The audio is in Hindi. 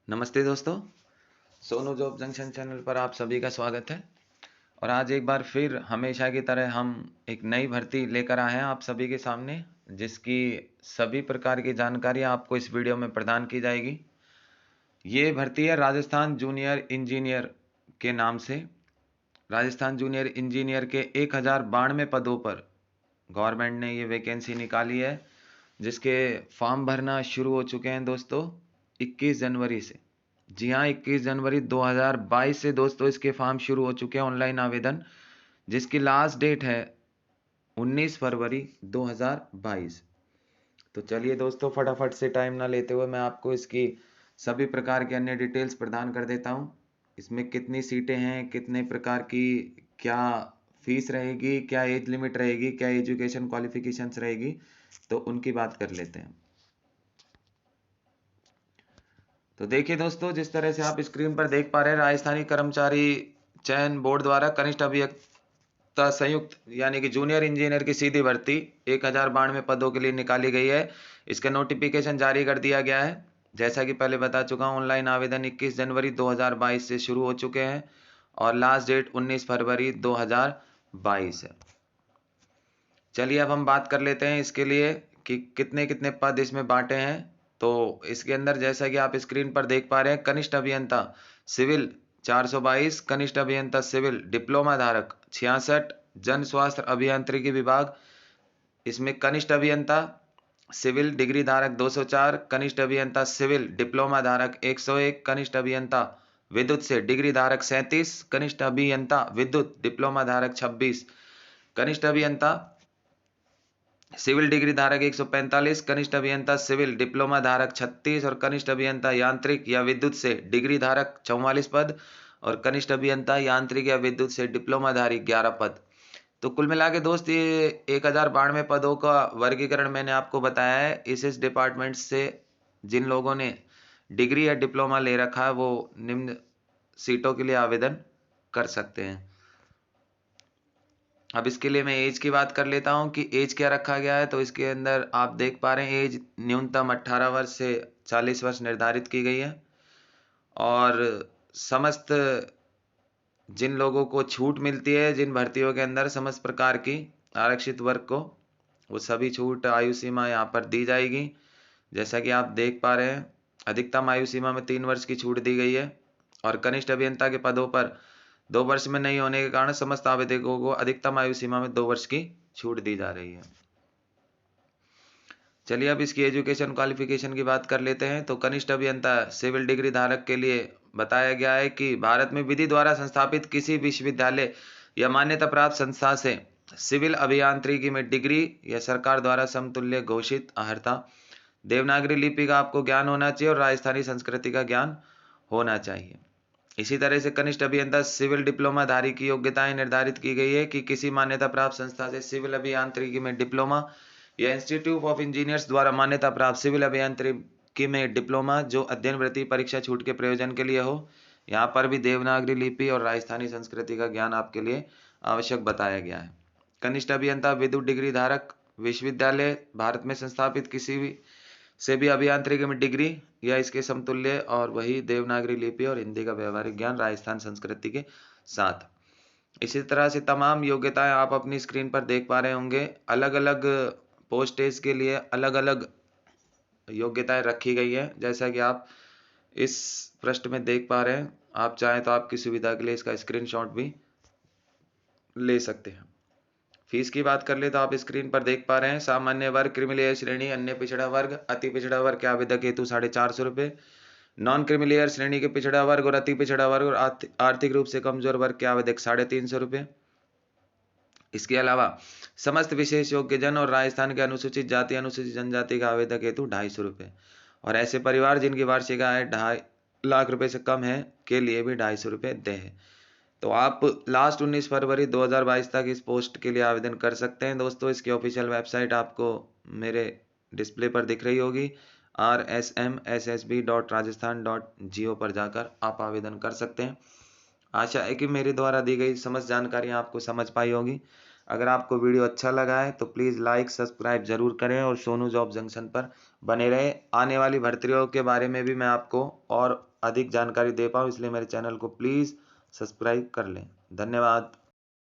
नमस्ते दोस्तों, सोनू जॉब जंक्शन चैनल पर आप सभी का स्वागत है। और आज एक बार फिर हमेशा की तरह हम एक नई भर्ती लेकर आए हैं आप सभी के सामने, जिसकी सभी प्रकार की जानकारी आपको इस वीडियो में प्रदान की जाएगी। ये भर्ती है राजस्थान जूनियर इंजीनियर के नाम से। राजस्थान जूनियर इंजीनियर के 1092 पदों पर गवर्नमेंट ने ये वैकेंसी निकाली है, जिसके फॉर्म भरना शुरू हो चुके हैं दोस्तों 21 जनवरी से। जी हाँ, 21 जनवरी 2022 से दोस्तों इसके फॉर्म शुरू हो चुके हैं, ऑनलाइन आवेदन, जिसकी लास्ट डेट है 19 फरवरी 2022। तो चलिए दोस्तों, फटाफट से टाइम ना लेते हुए मैं आपको इसकी सभी प्रकार के अन्य डिटेल्स प्रदान कर देता हूँ। इसमें कितनी सीटें हैं, कितने प्रकार की, क्या फीस रहेगी, क्या एज लिमिट रहेगी, क्या एजुकेशन क्वालिफिकेशंस रहेगी, तो उनकी बात कर लेते हैं। तो देखिए दोस्तों, जिस तरह से आप स्क्रीन पर देख पा रहे हैं, राजस्थानी कर्मचारी चयन बोर्ड द्वारा कनिष्ठ अभियंता संयुक्त यानी कि जूनियर इंजीनियर की सीधी भर्ती 1092 पदों के लिए निकाली गई है। इसका नोटिफिकेशन जारी कर दिया गया है। जैसा कि पहले बता चुका हूं, ऑनलाइन आवेदन 21 जनवरी 2022 से शुरू हो चुके हैं और लास्ट डेट 19 फरवरी 2022 है। चलिए अब हम बात कर लेते हैं इसके लिए कि कितने कितने पद इसमें बांटे हैं। तो इसके अंदर जैसा कि आप स्क्रीन पर देख पा रहे हैं, कनिष्ठ अभियंता सिविल 422, कनिष्ठ अभियंता सिविल डिप्लोमा धारक 66, जन स्वास्थ्य अभियांत्रिकी विभाग, इसमें कनिष्ठ अभियंता सिविल डिग्री धारक 204, कनिष्ठ अभियंता सिविल डिप्लोमा धारक 101, कनिष्ठ अभियंता विद्युत से डिग्री धारक 37, कनिष्ठ अभियंता विद्युत डिप्लोमा धारक 26, कनिष्ठ अभियंता सिविल डिग्री धारक 145, कनिष्ठ अभियंता सिविल डिप्लोमा धारक 36 और कनिष्ठ अभियंता यांत्रिक या विद्युत से डिग्री धारक 44 पद और कनिष्ठ अभियंता यांत्रिक या विद्युत से डिप्लोमा धारी 11 पद। तो कुल मिला के दोस्त ये 1092 पदों का वर्गीकरण मैंने आपको बताया है। इस डिपार्टमेंट से जिन लोगों ने डिग्री या डिप्लोमा ले रखा है वो निम्न सीटों के लिए आवेदन कर सकते हैं। अब इसके लिए मैं एज की बात कर लेता हूं कि एज क्या रखा गया है। तो इसके अंदर आप देख पा रहे हैं, एज न्यूनतम 18 वर्ष से 40 वर्ष निर्धारित की गई है। और समस्त जिन लोगों को छूट मिलती है जिन भर्तियों के अंदर समस्त प्रकार की आरक्षित वर्ग को, वो सभी छूट आयु सीमा यहाँ पर दी जाएगी। जैसा कि आप देख पा रहे हैं, अधिकतम आयु सीमा में 3 वर्ष की छूट दी गई है और कनिष्ठ अभियंता के पदों पर 2 वर्ष में नहीं होने के कारण समस्त आवेदकों को अधिकतम आयु सीमा में 2 वर्ष की छूट दी जा रही है। चलिए अब इसकी एजुकेशन क्वालिफिकेशन की बात कर लेते हैं। तो कनिष्ठ अभियंता सिविल डिग्री धारक के लिए बताया गया है कि भारत में विधि द्वारा संस्थापित किसी विश्वविद्यालय या मान्यता प्राप्त संस्था से सिविल अभियांत्रिकी में डिग्री या सरकार द्वारा समतुल्य घोषित अर्हता देवनागरी लिपि का आपको ज्ञान होना चाहिए और राजस्थानी संस्कृति का ज्ञान होना चाहिए। इसी तरह से कनिष्ठ अभियंता सिविल डिप्लोमा धारी की योग्यताएं निर्धारित की गई है कि किसी मान्यता प्राप्त संस्था से सिविल अभियांत्रिकी में डिप्लोमा या इंस्टीट्यूट ऑफ इंजीनियर्स द्वारा मान्यता प्राप्त सिविल अभियांत्रिकी में डिप्लोमा जो अध्ययन वृत्ति परीक्षा छूट के प्रयोजन के लिए हो। यहाँ पर भी देवनागरी लिपि और राजस्थानी संस्कृति का ज्ञान आपके लिए आवश्यक बताया गया है। कनिष्ठ अभियंता विद्युत डिग्री धारक विश्वविद्यालय भारत में संस्थापित किसी भी से भी अभियांत्रिकी में डिग्री या इसके समतुल्य और वही देवनागरी लिपि और हिंदी का व्यवहारिक ज्ञान राजस्थान संस्कृति के साथ। इसी तरह से तमाम योग्यताएं आप अपनी स्क्रीन पर देख पा रहे होंगे। अलग अलग पोस्टेज के लिए अलग अलग योग्यताएं रखी गई है, जैसा कि आप इस पृष्ठ में देख पा रहे हैं। आप चाहें तो आपकी सुविधा के लिए इसका स्क्रीनशॉट भी ले सकते हैं। फीस की बात कर ले तो आप स्क्रीन पर देख पा रहे हैं, सामान्य वर्ग, क्रीमिलेयर श्रेणी, अन्य पिछड़ा वर्ग, अति पिछड़ा वर्ग के आवेदक हेतु 450 रुपये, नॉन क्रीमिलेयर श्रेणी के पिछड़ा वर्ग और अति पिछड़ा वर्ग और आर्थिक रूप से कमजोर वर्ग के आवेदक 350 रुपये। इसके अलावा समस्त विशेष योग्य जन और राजस्थान के अनुसूचित जाति अनुसूचित जनजाति का आवेदक हेतु 250 रुपये और ऐसे परिवार जिनकी वार्षिक आय 2.5 लाख रुपए से कम है के लिए भी 250 रुपये दें। तो आप लास्ट 19 फरवरी 2022 तक इस पोस्ट के लिए आवेदन कर सकते हैं। दोस्तों इसकी ऑफिशियल वेबसाइट आपको मेरे डिस्प्ले पर दिख रही होगी, rsmssb.rajasthan.go पर जाकर आप आवेदन कर सकते हैं। आशा है कि मेरे द्वारा दी गई समस्त जानकारियाँ आपको समझ पाई होगी। अगर आपको वीडियो अच्छा लगा है तो प्लीज़ लाइक सब्सक्राइब जरूर करें और सोनू जॉब जंक्शन पर बने रहें। आने वाली भर्तियों के बारे में भी मैं आपको और अधिक जानकारी दे पाऊँ, इसलिए मेरे चैनल को प्लीज़ सब्सक्राइब कर लें। धन्यवाद।